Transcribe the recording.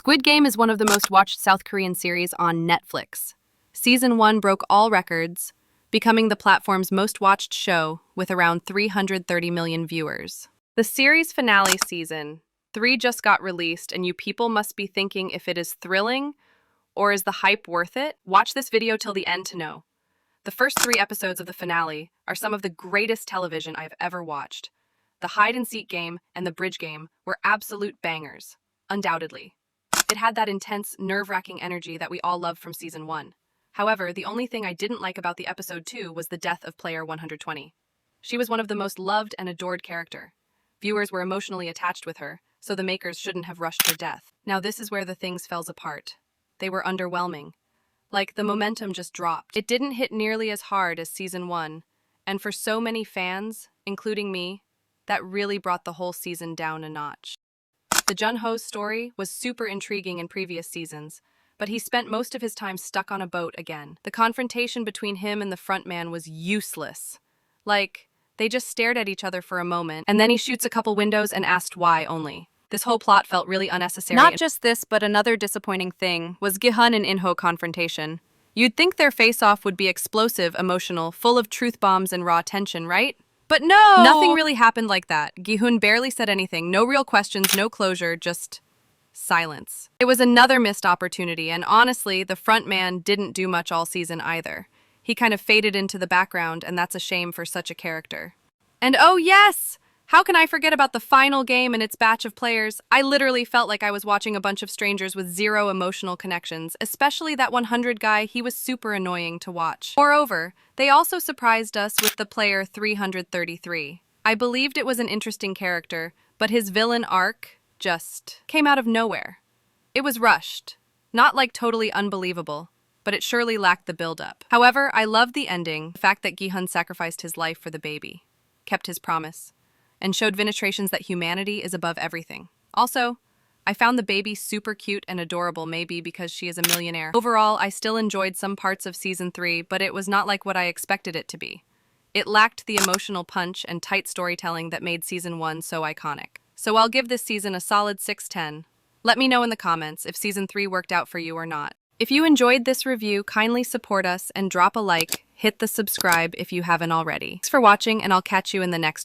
Squid Game is one of the most watched South Korean series on Netflix. Season 1 broke all records, becoming the platform's most watched show with around 330 million viewers. The series finale season 3 just got released, and you people must be thinking if it is thrilling or is the hype worth it? Watch this video till the end to know. The first 3 episodes of the finale are some of the greatest television I've ever watched. The hide-and-seek game and the bridge game were absolute bangers, undoubtedly. It had that intense, nerve-wracking energy that we all loved from Season 1. However, the only thing I didn't like about the episode 2 was the death of player 120. She was one of the most loved and adored character. Viewers were emotionally attached with her, so the makers shouldn't have rushed her death. Now this is where the things fell apart. They were underwhelming. Like, the momentum just dropped. It didn't hit nearly as hard as Season 1, and for so many fans, including me, that really brought the whole season down a notch. The Jun-ho's story was super intriguing in previous seasons, but he spent most of his time stuck on a boat again. The confrontation between him and the frontman was useless. Like, they just stared at each other for a moment, and then he shoots a couple windows and asked why only. This whole plot felt really unnecessary. Not just this, but another disappointing thing was Gi-hun and In-ho confrontation. You'd think their face-off would be explosive, emotional, full of truth bombs and raw tension, right? But no! Nothing really happened like that. Gi-hun barely said anything, no real questions, no closure, just silence. It was another missed opportunity, and honestly, the front man didn't do much all season either. He kind of faded into the background, and that's a shame for such a character. And oh yes! How can I forget about the final game and its batch of players? I literally felt like I was watching a bunch of strangers with zero emotional connections, especially that 100 guy. He was super annoying to watch. Moreover, they also surprised us with the player 333. I believed it was an interesting character, but his villain arc just came out of nowhere. It was rushed. Not like totally unbelievable, but it surely lacked the build-up. However, I loved the ending, the fact that Gi-hun sacrificed his life for the baby, kept his promise, and showed vindications that humanity is above everything. Also, I found the baby super cute and adorable, maybe because she is a millionaire. Overall, I still enjoyed some parts of Season 3, but it was not like what I expected it to be. It lacked the emotional punch and tight storytelling that made Season 1 so iconic. So I'll give this season a solid 6/10. Let me know in the comments if Season 3 worked out for you or not. If you enjoyed this review, kindly support us and drop a like, hit the subscribe if you haven't already. Thanks for watching, and I'll catch you in the next one.